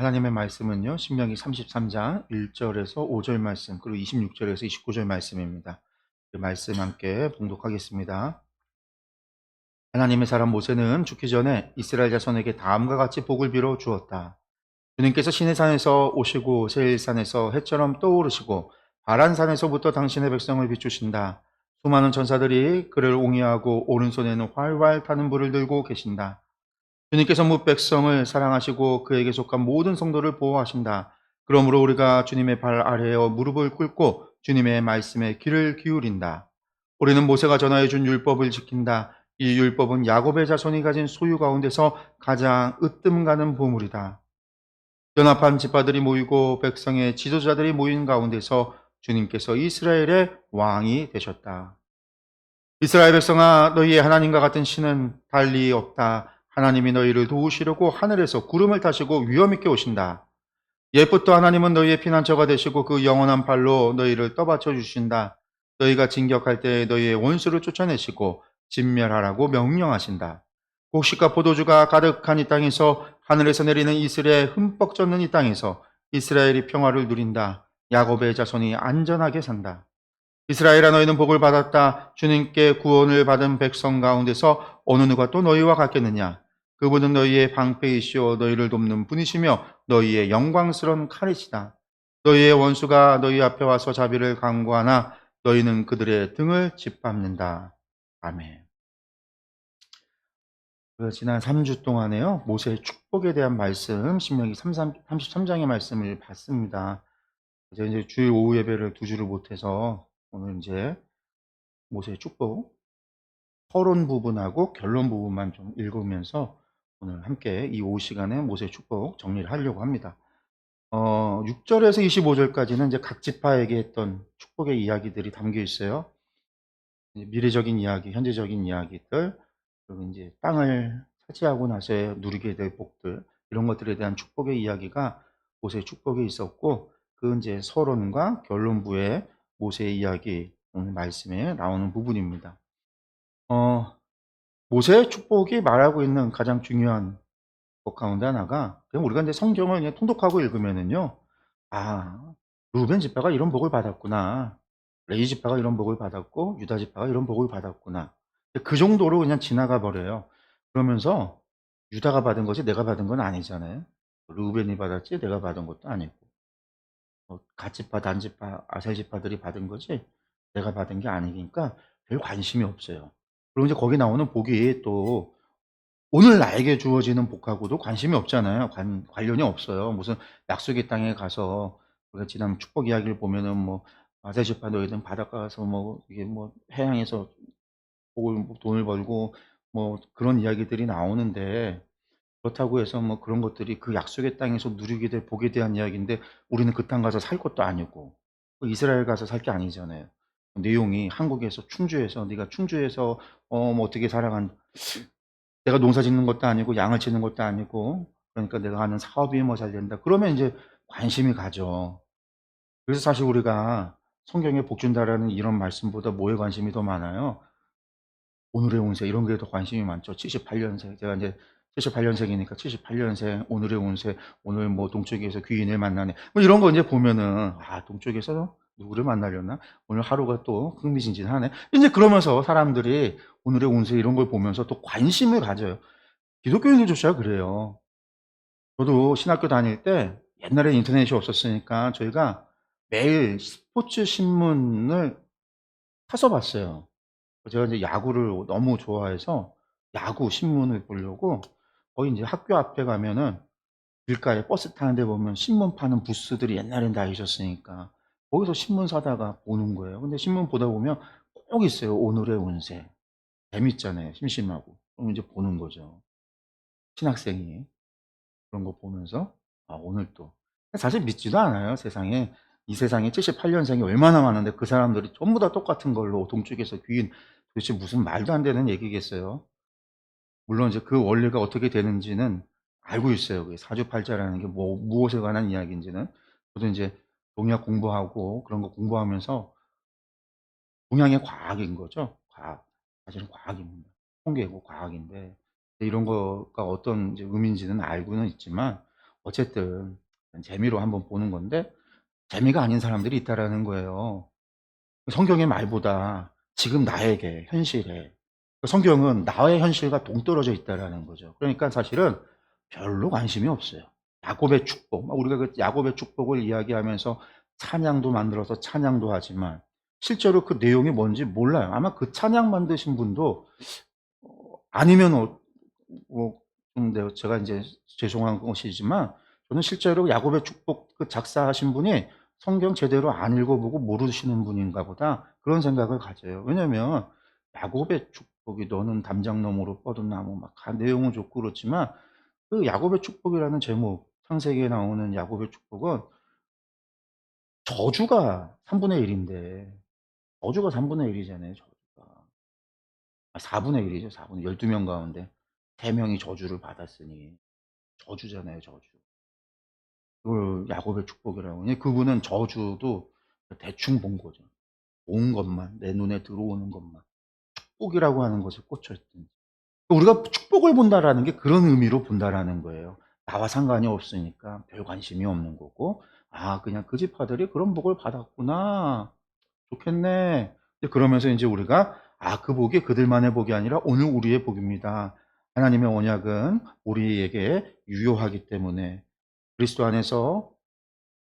하나님의 말씀은요, 신명기 33장 1절에서 5절 말씀, 그리고 26절에서 29절 말씀입니다. 그 말씀 함께 봉독하겠습니다. 하나님의 사람 모세는 죽기 전에 이스라엘 자손에게 다음과 같이 복을 빌어 주었다. 주님께서 시내산에서 오시고 세일산에서 해처럼 떠오르시고 바란산에서부터 당신의 백성을 비추신다. 수많은 천사들이 그를 옹이하고 오른손에는 활활 타는 불을 들고 계신다. 주님께서 백성을 사랑하시고 그에게 속한 모든 성도를 보호하신다. 그러므로 우리가 주님의 발 아래에 무릎을 꿇고 주님의 말씀에 귀를 기울인다. 우리는 모세가 전하여 준 율법을 지킨다. 이 율법은 야곱의 자손이 가진 소유 가운데서 가장 으뜸 가는 보물이다. 연합한 지파들이 모이고 백성의 지도자들이 모인 가운데서 주님께서 이스라엘의 왕이 되셨다. 이스라엘 백성아, 너희의 하나님과 같은 신은 달리 없다. 하나님이 너희를 도우시려고 하늘에서 구름을 타시고 위엄 있게 오신다. 옛부터 하나님은 너희의 피난처가 되시고 그 영원한 팔로 너희를 떠받쳐 주신다. 너희가 진격할 때 너희의 원수를 쫓아내시고 진멸하라고 명령하신다. 곡식과 포도주가 가득한 이 땅에서, 하늘에서 내리는 이슬에 흠뻑 젖는 이 땅에서 이스라엘이 평화를 누린다. 야곱의 자손이 안전하게 산다. 이스라엘아, 너희는 복을 받았다. 주님께 구원을 받은 백성 가운데서 어느 누가 또 너희와 같겠느냐? 그분은 너희의 방패이시오 너희를 돕는 분이시며 너희의 영광스러운 칼이시다. 너희의 원수가 너희 앞에 와서 자비를 강구하나 너희는 그들의 등을 짓밟는다. 아멘. 지난 3주 동안에요, 모세의 축복에 대한 말씀, 신명기 33장의 말씀을 봤습니다. 이제 주일 오후 예배를 2주를 못해서 오늘 이제 모세의 축복 서론 부분하고 결론 부분만 좀 읽으면서 오늘 함께 이 오후 시간에 모세의 축복 정리를 하려고 합니다. 6절에서 25절까지는 이제 각 지파에게 했던 축복의 이야기들이 담겨 있어요. 미래적인 이야기, 현재적인 이야기들, 그리고 이제 땅을 차지하고 나서 누리게 될 복들, 이런 것들에 대한 축복의 이야기가 모세의 축복에 있었고, 그 이제 서론과 결론부에 모세의 이야기, 오늘 말씀에 나오는 부분입니다. 모세의 축복이 말하고 있는 가장 중요한 것 가운데 하나가, 그냥 우리가 이제 성경을 그냥 통독하고 읽으면은요, 아, 루벤 지파가 이런 복을 받았구나. 레위 지파가 이런 복을 받았고, 유다 지파가 이런 복을 받았구나. 그 정도로 그냥 지나가 버려요. 그러면서 유다가 받은 것이 내가 받은 건 아니잖아요. 루벤이 받았지 내가 받은 것도 아니고. 갓지파, 단지파, 아셀지파들이 받은 거지 내가 받은 게 아니니까 별 관심이 없어요. 그리고 이제 거기 나오는 복이 또 오늘 나에게 주어지는 복하고도 관심이 없잖아요. 관련이 없어요. 무슨 약속의 땅에 가서 우리가 지난 축복 이야기를 보면은 뭐 아셀지파 너희는 바닷가 가서 뭐 이게 뭐 해양에서 복을 돈을 벌고 뭐 그런 이야기들이 나오는데, 그렇다고 해서 뭐 그런 것들이 그 약속의 땅에서 누리게 될 복에 대한 이야기인데 우리는 그 땅 가서 살 것도 아니고 이스라엘 가서 살 게 아니잖아요. 내용이 한국에서 충주에서 네가 충주에서 뭐 어떻게 살아간, 내가 농사 짓는 것도 아니고 양을 치는 것도 아니고, 그러니까 내가 하는 사업이 뭐 잘 된다 그러면 이제 관심이 가죠. 그래서 사실 우리가 성경에 복 준다라는 이런 말씀보다 뭐에 관심이 더 많아요? 오늘의 운세, 이런 게 더 관심이 많죠. 78년생, 제가 이제 78년생이니까 78년생 오늘의 운세, 오늘 뭐 동쪽에서 귀인을 만나네, 뭐 이런 거 이제 보면은 동쪽에서 누구를 만나려나, 오늘 하루가 또 흥미진진하네, 이제 그러면서 사람들이 오늘의 운세 이런 걸 보면서 또 관심을 가져요. 기독교인들조차 그래요. 저도 신학교 다닐 때 옛날에 인터넷이 없었으니까 저희가 매일 스포츠 신문을 사서 봤어요. 제가 이제 야구를 너무 좋아해서 야구 신문을 보려고 거의 인제 학교 앞에 가면은 길가에 버스 타는 데 보면 신문 파는 부스들이 옛날엔 다 있었으니까 거기서 신문 사다가 보는 거예요. 근데 신문 보다 보면 꼭 있어요, 오늘의 운세. 재밌잖아요, 심심하고. 그럼 이제 보는 거죠. 신학생이 그런 거 보면서 오늘 또 사실 믿지도 않아요, 세상에. 이 세상에 78년생이 얼마나 많은데 그 사람들이 전부 다 똑같은 걸로 동쪽에서 귀인, 도대체 무슨 말도 안 되는 얘기겠어요. 물론 이제 그 원리가 어떻게 되는지는 알고 있어요. 그 사주팔자라는 게 뭐 무엇에 관한 이야기인지는. 저도 인제 동약 공부하고 그런 거 공부하면서 동양의 과학인 거죠. 과학. 사실은 과학입니다. 통계고 과학인데 이런 거가 어떤 이제 의미인지는 알고는 있지만 어쨌든 재미로 한번 보는 건데 재미가 아닌 사람들이 있다라는 거예요. 성경의 말보다 지금 나에게 현실에 성경은 나의 현실과 동떨어져 있다라는 거죠. 그러니까 사실은 별로 관심이 없어요. 야곱의 축복, 우리가 그 야곱의 축복을 이야기하면서 찬양도 만들어서 찬양도 하지만 실제로 그 내용이 뭔지 몰라요. 아마 그 찬양 만드신 분도 아니면 뭐 제가 이제 죄송한 것이지만 저는 실제로 야곱의 축복 그 작사하신 분이 성경 제대로 안 읽어보고 모르시는 분인가 보다 그런 생각을 가져요. 왜냐면 야곱의 축복이 너는 담장 너머로 뻗은 나무 막 내용은 좋고 그렇지만 그 야곱의 축복이라는 제목 창세기에 나오는 야곱의 축복은 저주가 3분의 1인데 저주가 3분의 1이잖아요. 저주가 4분의 1이죠. 4분의 12명 가운데 3명이 저주를 받았으니 저주잖아요. 저주. 그걸 야곱의 축복이라고. 그분은 저주도 대충 본 거죠. 온 것만, 내 눈에 들어오는 것만. 축복이라고 하는 것에 꽂혀있던. 우리가 축복을 본다라는 게 그런 의미로 본다라는 거예요. 나와 상관이 없으니까 별 관심이 없는 거고, 아, 그냥 그 집 아들이 그런 복을 받았구나. 좋겠네. 그러면서 이제 우리가, 아, 그 복이 그들만의 복이 아니라 오늘 우리의 복입니다. 하나님의 언약은 우리에게 유효하기 때문에 그리스도 안에서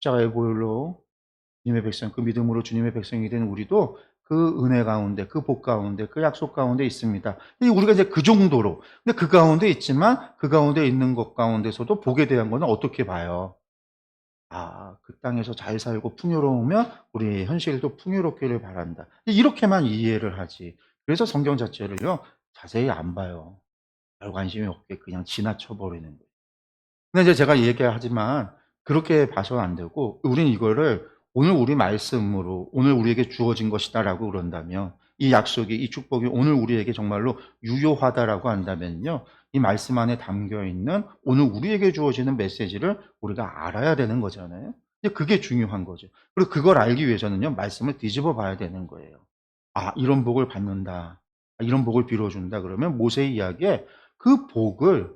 십자가의 보혈로 주님의 백성, 그 믿음으로 주님의 백성이 된 우리도 그 은혜 가운데, 그 복 가운데, 그 약속 가운데 있습니다. 우리가 이제 그 정도로, 근데 그 가운데 있지만 그 가운데 있는 것 가운데서도 복에 대한 거는 어떻게 봐요? 아, 그 땅에서 잘 살고 풍요로우면 우리 현실도 풍요롭기를 바란다. 이렇게만 이해를 하지. 그래서 성경 자체를요, 자세히 안 봐요. 별 관심이 없게 그냥 지나쳐 버리는 거예요. 근데 이제 제가 얘기하지만 그렇게 봐서는 안 되고 우리는 이거를 오늘 우리 말씀으로 오늘 우리에게 주어진 것이다라고 그런다면 이 약속이 이 축복이 오늘 우리에게 정말로 유효하다라고 한다면요. 이 말씀 안에 담겨 있는 오늘 우리에게 주어지는 메시지를 우리가 알아야 되는 거잖아요. 근데 그게 중요한 거죠. 그리고 그걸 알기 위해서는요. 말씀을 뒤집어 봐야 되는 거예요. 아, 이런 복을 받는다. 아, 이런 복을 빌어준다. 그러면 모세의 이야기에 그 복을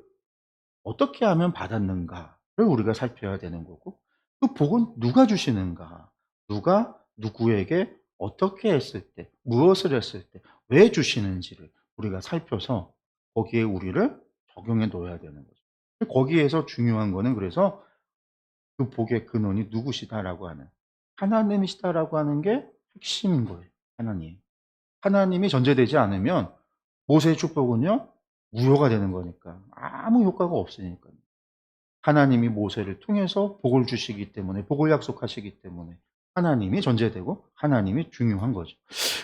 어떻게 하면 받았는가를 우리가 살펴야 되는 거고 그 복은 누가 주시는가? 누가 누구에게 어떻게 했을 때, 무엇을 했을 때, 왜 주시는지를 우리가 살펴서 거기에 우리를 적용해 놓아야 되는 거죠. 거기에서 중요한 거는 그래서 그 복의 근원이 누구시다라고 하는 하나님이시다라고 하는 게 핵심인 거예요. 하나님. 하나님이 전제되지 않으면 모세의 축복은요 무효가 되는 거니까 아무 효과가 없으니까요. 하나님이 모세를 통해서 복을 주시기 때문에 복을 약속하시기 때문에 하나님이 전제되고 하나님이 중요한 거죠.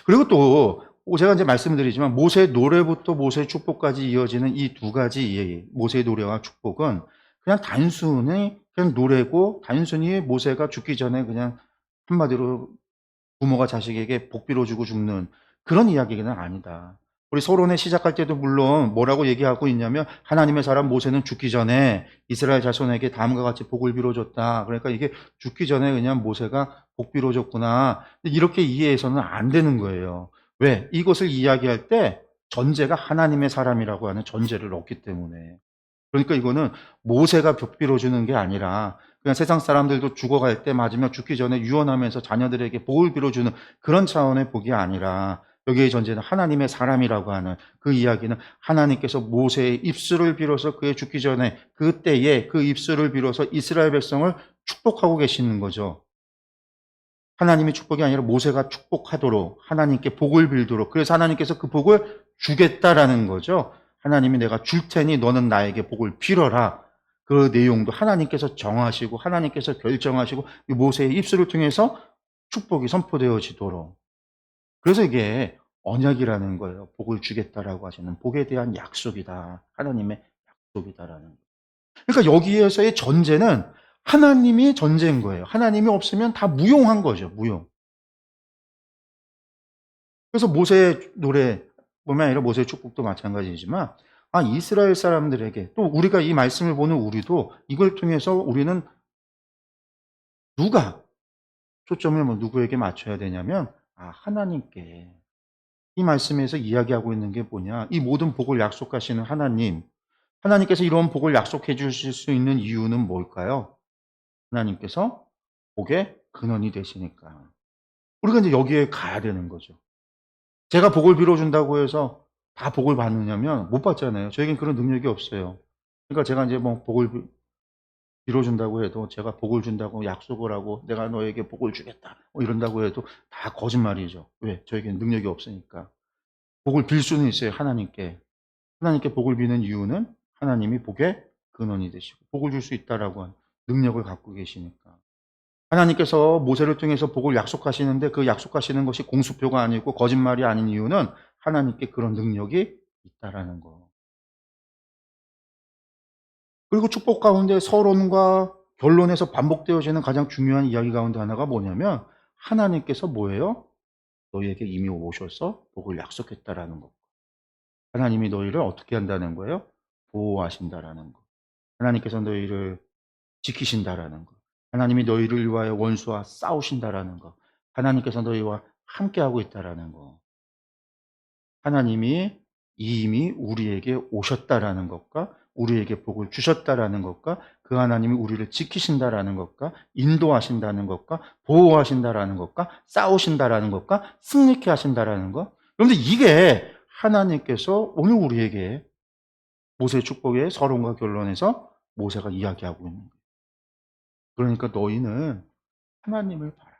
그리고 또 제가 이제 말씀드리지만 모세의 노래부터 모세의 축복까지 이어지는 이 두 가지 모세의 노래와 축복은 그냥 단순히 그냥 노래고 단순히 모세가 죽기 전에 그냥 한마디로 부모가 자식에게 복 빌어주고 죽는 그런 이야기는 아니다. 우리 서론에 시작할 때도 물론 뭐라고 얘기하고 있냐면 하나님의 사람 모세는 죽기 전에 이스라엘 자손에게 다음과 같이 복을 빌어줬다. 그러니까 이게 죽기 전에 그냥 모세가 복 빌어줬구나. 이렇게 이해해서는 안 되는 거예요. 왜? 이것을 이야기할 때 전제가 하나님의 사람이라고 하는 전제를 넣기 때문에. 그러니까 이거는 모세가 복 빌어주는 게 아니라 그냥 세상 사람들도 죽어갈 때 맞으면 죽기 전에 유언하면서 자녀들에게 복을 빌어주는 그런 차원의 복이 아니라 여기의 전제는 하나님의 사람이라고 하는 그 이야기는 하나님께서 모세의 입술을 빌어서 그의 죽기 전에 그때에 그 입술을 빌어서 이스라엘 백성을 축복하고 계시는 거죠. 하나님의 축복이 아니라 모세가 축복하도록 하나님께 복을 빌도록 그래서 하나님께서 그 복을 주겠다라는 거죠. 하나님이 내가 줄 테니 너는 나에게 복을 빌어라. 그 내용도 하나님께서 정하시고 하나님께서 결정하시고 모세의 입술을 통해서 축복이 선포되어지도록 그래서 이게 언약이라는 거예요. 복을 주겠다라고 하시는 복에 대한 약속이다. 하나님의 약속이다라는 거예요. 그러니까 여기에서의 전제는 하나님이 전제인 거예요. 하나님이 없으면 다 무용한 거죠. 무용. 그래서 모세의 노래 뿐만 아니라 모세의 축복도 마찬가지지만 이스라엘 사람들에게 또 우리가 이 말씀을 보는 우리도 이걸 통해서 우리는 누가 초점을 누구에게 맞춰야 되냐면 하나님께 이 말씀에서 이야기하고 있는 게 뭐냐 이 모든 복을 약속하시는 하나님 하나님께서 이런 복을 약속해 주실 수 있는 이유는 뭘까요? 하나님께서 복의 근원이 되시니까. 우리가 이제 여기에 가야 되는 거죠. 제가 복을 빌어준다고 해서 다 복을 받느냐면 못 받잖아요. 저에겐 그런 능력이 없어요. 그러니까 제가 이제 뭐 복을 빌어준다고 해도, 제가 복을 준다고 약속을 하고 내가 너에게 복을 주겠다 뭐 이런다고 해도 다 거짓말이죠. 왜? 저에겐 능력이 없으니까. 복을 빌 수는 있어요, 하나님께. 하나님께 복을 비는 이유는 하나님이 복의 근원이 되시고 복을 줄 수 있다라고 하는 능력을 갖고 계시니까. 하나님께서 모세를 통해서 복을 약속하시는데 그 약속하시는 것이 공수표가 아니고 거짓말이 아닌 이유는 하나님께 그런 능력이 있다라는 거. 그리고 축복 가운데 서론과 결론에서 반복되어지는 가장 중요한 이야기 가운데 하나가 뭐냐면, 하나님께서 뭐예요? 너희에게 이미 오셔서 복을 약속했다라는 거. 하나님이 너희를 어떻게 한다는 거예요? 보호하신다라는 거. 하나님께서 너희를 지키신다라는 거. 하나님이 너희를 위하여 원수와 싸우신다라는 거. 하나님께서 너희와 함께하고 있다라는 거. 하나님이 이미 우리에게 오셨다라는 것과 우리에게 복을 주셨다라는 것과 그 하나님이 우리를 지키신다라는 것과 인도하신다는 것과 보호하신다라는 것과 싸우신다라는 것과 승리케 하신다라는 것. 그런데 이게 하나님께서 오늘 우리에게 모세의 축복의 서론과 결론에서 모세가 이야기하고 있는 거예요. 그러니까 너희는 하나님을 봐라.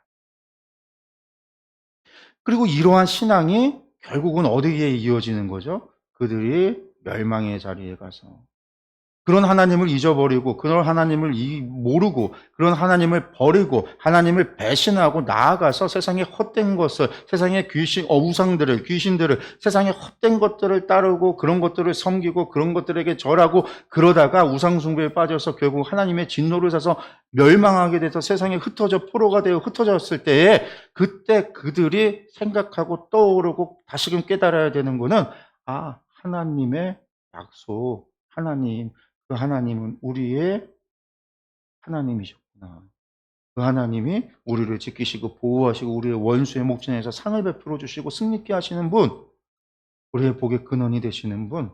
그리고 이러한 신앙이 결국은 어디에 이어지는 거죠? 그들이 멸망의 자리에 가서 그런 하나님을 잊어버리고 그런 하나님을 모르고 그런 하나님을 버리고 하나님을 배신하고 나아가서 세상의 헛된 것을, 세상의 우상들을, 귀신들을, 세상의 헛된 것들을 따르고 그런 것들을 섬기고 그런 것들에게 절하고 그러다가 우상 숭배에 빠져서 결국 하나님의 진노를 사서 멸망하게 돼서 세상에 흩어져 포로가 되어 흩어졌을 때에, 그때 그들이 생각하고 떠오르고 다시금 깨달아야 되는 거는, 아, 하나님의 약속, 그 하나님은 우리의 하나님이셨구나. 그 하나님이 우리를 지키시고 보호하시고 우리의 원수의 목전에서 상을 베풀어 주시고 승리케 하시는 분, 우리의 복의 근원이 되시는 분,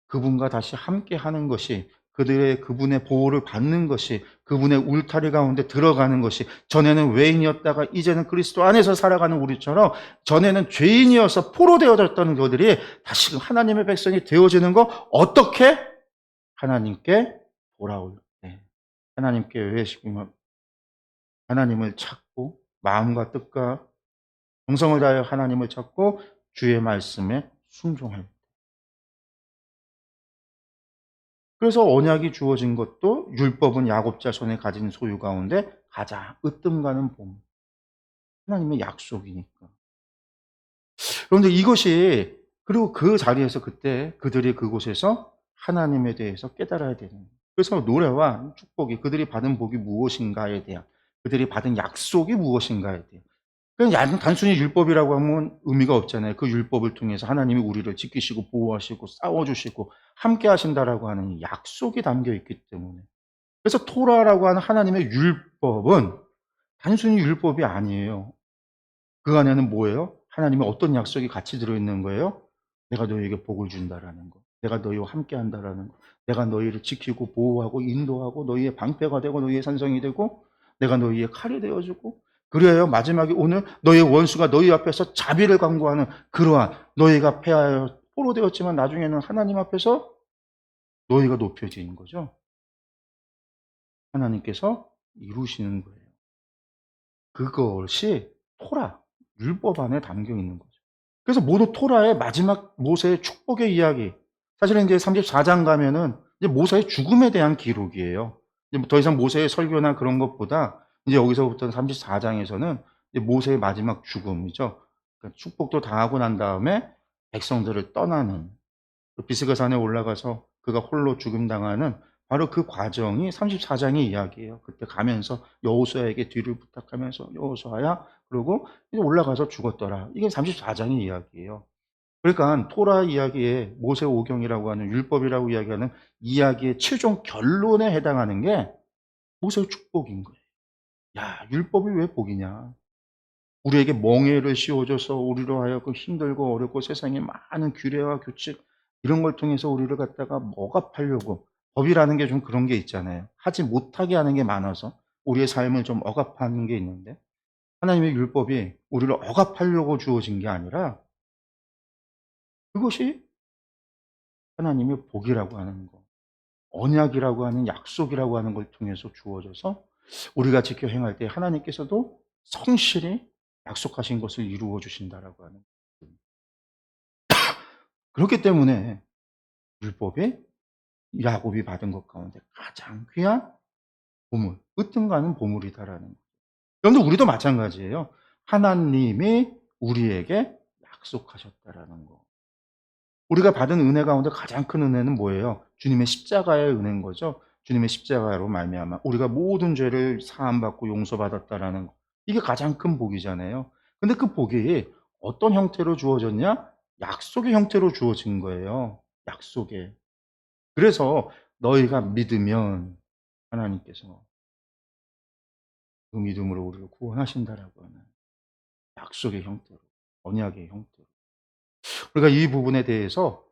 그분과 다시 함께 하는 것이, 그분의 보호를 받는 것이, 그분의 울타리 가운데 들어가는 것이, 전에는 외인이었다가 이제는 그리스도 안에서 살아가는 우리처럼 전에는 죄인이어서 포로되어졌던 그들이 다시금 하나님의 백성이 되어지는 거, 어떻게? 하나님께 돌아올 때, 하나님께 외식하며 하나님을 찾고 마음과 뜻과 정성을 다하여 하나님을 찾고 주의 말씀에 순종할 때. 그래서 언약이 주어진 것도, 율법은 야곱 자손이 가진 소유 가운데 가장 으뜸 가는 봄, 하나님의 약속이니까. 그런데 이것이, 그리고 그 자리에서 그때 그들이 그곳에서 하나님에 대해서 깨달아야 되는 거예요. 그래서 노래와 축복이, 그들이 받은 복이 무엇인가에 대한, 그들이 받은 약속이 무엇인가에 대한, 그냥 단순히 율법이라고 하면 의미가 없잖아요. 그 율법을 통해서 하나님이 우리를 지키시고 보호하시고 싸워주시고 함께 하신다라고 하는 약속이 담겨 있기 때문에. 그래서 토라라고 하는 하나님의 율법은 단순히 율법이 아니에요. 그 안에는 뭐예요? 하나님의 어떤 약속이 같이 들어있는 거예요? 내가 너희에게 복을 준다라는 거. 내가 너희와 함께 한다라는 거. 내가 너희를 지키고 보호하고 인도하고 너희의 방패가 되고 너희의 산성이 되고 내가 너희의 칼이 되어주고, 그래야 마지막에 오늘 너희의 원수가 너희 앞에서 자비를 강구하는 그러한, 너희가 패하여 포로되었지만 나중에는 하나님 앞에서 너희가 높여지는 거죠. 하나님께서 이루시는 거예요. 그것이 토라, 율법 안에 담겨 있는 거죠. 그래서 모두 토라의 마지막 모세의 축복의 이야기. 사실은 이제 34장 가면은 이제 모세의 죽음에 대한 기록이에요. 이제 더 이상 모세의 설교나 그런 것보다 이제 여기서부터 34장에서는 이제 모세의 마지막 죽음이죠. 그러니까 축복도 다 하고 난 다음에 백성들을 떠나는, 그 비스가산에 올라가서 그가 홀로 죽임당하는 바로 그 과정이 34장의 이야기예요. 그때 가면서 여호수아에게 뒤를 부탁하면서 여호수아야, 그러고 이제 올라가서 죽었더라. 이게 34장의 이야기예요. 그러니까 토라 이야기에 모세 오경이라고 하는, 율법이라고 이야기하는 이야기의 최종 결론에 해당하는 게 모세의 축복인 거예요. 야, 율법이 왜 복이냐? 우리에게 멍에를 씌워줘서 우리로 하여금 힘들고 어렵고 세상에 많은 규례와 규칙, 이런 걸 통해서 우리를 갖다가 억압하려고, 법이라는 게 좀 그런 게 있잖아요. 하지 못하게 하는 게 많아서 우리의 삶을 좀 억압하는 게 있는데, 하나님의 율법이 우리를 억압하려고 주어진 게 아니라 그것이 하나님의 복이라고 하는 거, 언약이라고 하는, 약속이라고 하는 걸 통해서 주어져서 우리가 지켜 행할 때 하나님께서도 성실히 약속하신 것을 이루어 주신다라고 하는 거예요. 그렇기 때문에 율법이 야곱이 받은 것 가운데 가장 귀한 보물, 으뜸가는 보물이다라는 거예요. 여러분들, 우리도 마찬가지예요. 하나님이 우리에게 약속하셨다라는 거. 우리가 받은 은혜 가운데 가장 큰 은혜는 뭐예요? 주님의 십자가의 은혜인 거죠. 주님의 십자가로 말미암아 우리가 모든 죄를 사함받고 용서받았다라는 거. 이게 가장 큰 복이잖아요. 근데 그 복이 어떤 형태로 주어졌냐? 약속의 형태로 주어진 거예요. 약속의. 그래서 너희가 믿으면 하나님께서 그 믿음으로 우리를 구원하신다라고 하는 약속의 형태로, 언약의 형태로. 우리가 이 부분에 대해서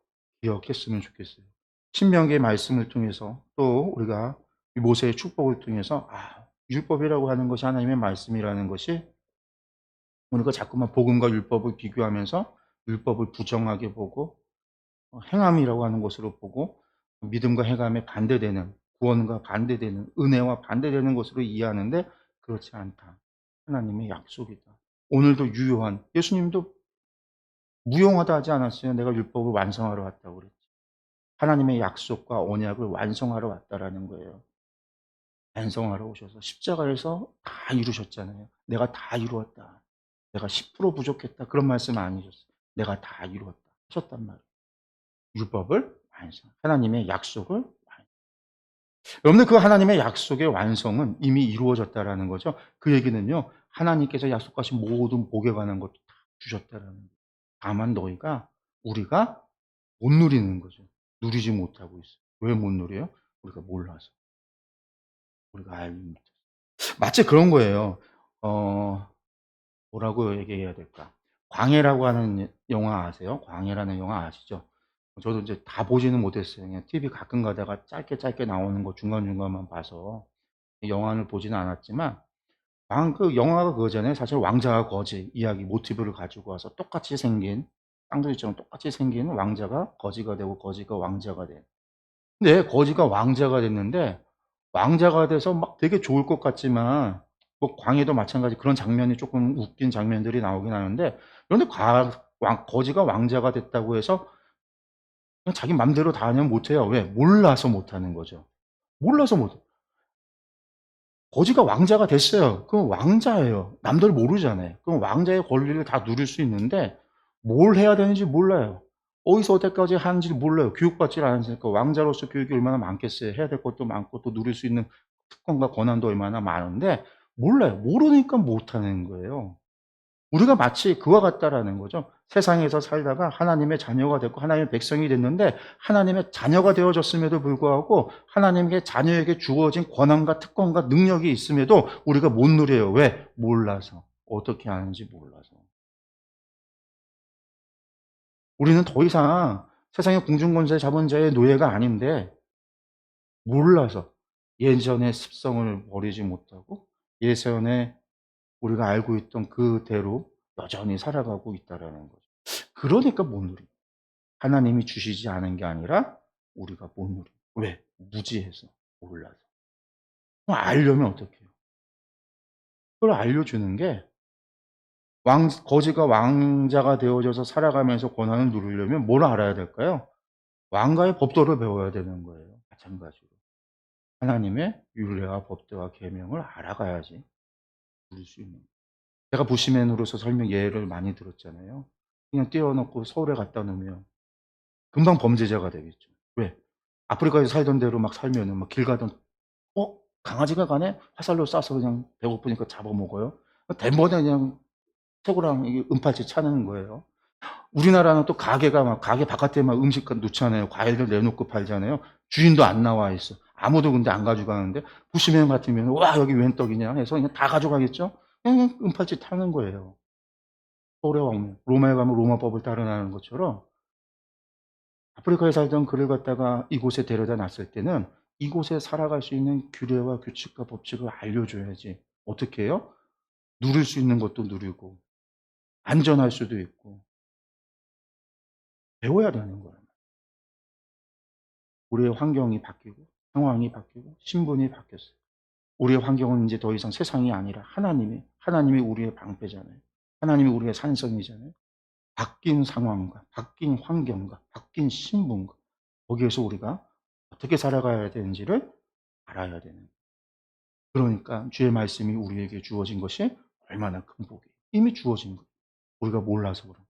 기억했으면 좋겠어요. 신명기의 말씀을 통해서, 또 우리가 이 모세의 축복을 통해서, 율법이라고 하는 것이 하나님의 말씀이라는 것이, 우리가 자꾸만 복음과 율법을 비교하면서 율법을 부정하게 보고 행함이라고 하는 것으로 보고, 믿음과 행함에 반대되는, 구원과 반대되는, 은혜와 반대되는 것으로 이해하는데, 그렇지 않다. 하나님의 약속이다. 오늘도 유효한, 예수님도 무용하다 하지 않았어요. 내가 율법을 완성하러 왔다고 그랬지. 하나님의 약속과 언약을 완성하러 왔다라는 거예요. 완성하러 오셔서 십자가에서 다 이루셨잖아요. 내가 다 이루었다. 내가 10% 부족했다. 그런 말씀 아니셨어요. 내가 다 이루었다 하셨단 말이에요. 율법을 완성, 하나님의 약속을 완성. 여러분들, 그 하나님의 약속의 완성은 이미 이루어졌다라는 거죠. 그 얘기는요, 하나님께서 약속하신 모든 복에 관한 것도 다 주셨다라는 거예요. 다만 너희가, 우리가 못 누리는 거죠. 누리지 못하고 있어요. 왜 못 누려요? 우리가 몰라서. 우리가 알지 못해서. 마치 그런 거예요. 어 뭐라고 얘기해야 될까? 광해라고 하는 영화 아세요? 광해라는 영화 아시죠? 저도 이제 다 보지는 못했어요. 그냥 TV 가끔 가다가 짧게 짧게 나오는 거 중간중간만 봐서 영화를 보지는 않았지만, 그 영화가 그거잖아요. 사실 왕자와 거지 이야기 모티브를 가지고 와서 똑같이 생긴, 쌍둥이처럼 똑같이 생긴 왕자가 거지가 되고 거지가 왕자가 돼. 근데 거지가 왕자가 됐는데, 왕자가 돼서 막 되게 좋을 것 같지만, 뭐 광해도 마찬가지 그런 장면이 조금 웃긴 장면들이 나오긴 하는데, 그런데 거지가 왕자가 됐다고 해서 그냥 자기 맘대로 다 하면 못해요. 왜? 몰라서 못하는 거죠. 몰라서 못. 거지가 왕자가 됐어요. 그럼 왕자예요. 남들 모르잖아요. 그럼 왕자의 권리를 다 누릴 수 있는데 뭘 해야 되는지 몰라요. 어디서 어디까지 하는지 몰라요. 교육받질 않았으니까. 왕자로서 교육이 얼마나 많겠어요. 해야 될 것도 많고 또 누릴 수 있는 특권과 권한도 얼마나 많은데 몰라요. 모르니까 못하는 거예요. 우리가 마치 그와 같다라는 거죠. 세상에서 살다가 하나님의 자녀가 됐고 하나님의 백성이 됐는데, 하나님의 자녀가 되어졌음에도 불구하고 하나님의 자녀에게 주어진 권한과 특권과 능력이 있음에도 우리가 못 누려요. 왜? 몰라서. 어떻게 하는지 몰라서. 우리는 더 이상 세상의 공중권세 잡은 자의 노예가 아닌데, 몰라서 예전의 습성을 버리지 못하고 예전에 우리가 알고 있던 그대로 여전히 살아가고 있다라는 거죠. 그러니까 못 누려. 하나님이 주시지 않은 게 아니라 우리가 못 누려. 왜? 무지해서, 몰라서. 그럼 알려면 어떻게 해요? 그걸 알려주는 게, 거지가 왕자가 되어져서 살아가면서 권한을 누리려면 뭘 알아야 될까요? 왕가의 법도를 배워야 되는 거예요. 마찬가지로. 하나님의 율례와 법도와 계명을 알아가야지 누릴 수 있는 거예요. 제가 부시맨으로서 설명 예를 많이 들었잖아요. 그냥 띄워놓고 서울에 갖다 놓으면 금방 범죄자가 되겠죠. 왜? 아프리카에 살던 대로 막 살면은 막 길 가던, 강아지가 가네? 화살로 쏴서 그냥 배고프니까 잡아먹어요. 대번에 그냥 새고랑 이게 은팔찌 차는 거예요. 우리나라는 또 가게가 막 가게 바깥에 막 음식 놓잖아요. 과일들 내놓고 팔잖아요. 주인도 안 나와 있어. 아무도 근데 안 가져가는데, 부시맨 같으면 와 여기 웬 떡이냐 해서 그냥 다 가져가겠죠. 그냥 은팔찌 타는 거예요. 서울에 오면, 로마에 가면 로마법을 따르는 것처럼 아프리카에 살던 그를 갖다가 이곳에 데려다 놨을 때는 이곳에 살아갈 수 있는 규례와 규칙과 법칙을 알려줘야지. 어떻게 해요? 누릴 수 있는 것도 누리고 안전할 수도 있고 배워야 되는 거예요. 우리의 환경이 바뀌고 상황이 바뀌고 신분이 바뀌었어요. 우리의 환경은 이제 더 이상 세상이 아니라 하나님이 우리의 방패잖아요. 하나님이 우리의 산성이잖아요. 바뀐 상황과 바뀐 환경과 바뀐 신분과 거기에서 우리가 어떻게 살아가야 되는지를 알아야 되는 거예요. 그러니까 주의 말씀이 우리에게 주어진 것이 얼마나 큰 복이에요. 이미 주어진 거예요. 우리가 몰라서 그런 거예요.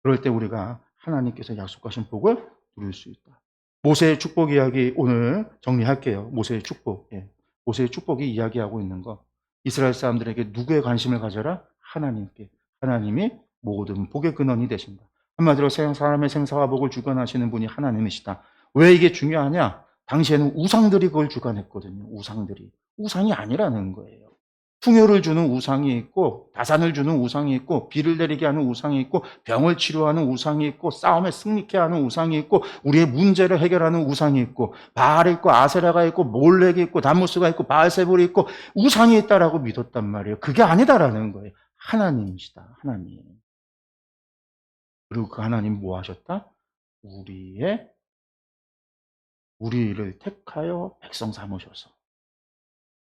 그럴 때 우리가 하나님께서 약속하신 복을 누릴 수 있다. 모세의 축복 이야기 오늘 정리할게요. 모세의 축복. 예. 모세의 축복이 이야기하고 있는 거. 이스라엘 사람들에게 누구의 관심을 가져라? 하나님께. 하나님이 모든 복의 근원이 되신다. 한마디로 사람의 생사와 복을 주관하시는 분이 하나님이시다. 왜 이게 중요하냐? 당시에는 우상들이 그걸 주관했거든요. 우상들이. 우상이 아니라는 거예요. 풍요를 주는 우상이 있고 다산을 주는 우상이 있고 비를 내리게 하는 우상이 있고 병을 치료하는 우상이 있고 싸움에 승리케 하는 우상이 있고 우리의 문제를 해결하는 우상이 있고 바알이 있고 아세라가 있고 몰렉이 있고 담무스가 있고 바알세불이 있고 우상이 있다라고 믿었단 말이에요. 그게 아니다라는 거예요. 하나님이시다. 하나님. 그리고 그 하나님 뭐 하셨다? 우리를 택하여 백성 삼으셔서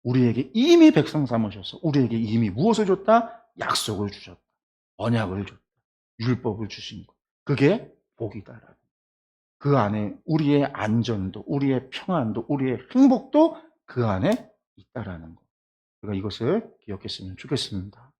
우리에게 이미 백성 삼으셔서 우리에게 이미 무엇을 줬다? 약속을 주셨다. 언약을 줬다. 율법을 주신 것. 그게 복이다라는. 그 안에 우리의 안전도, 우리의 평안도, 우리의 행복도 그 안에 있다라는 것. 우리가 이것을 기억했으면 좋겠습니다.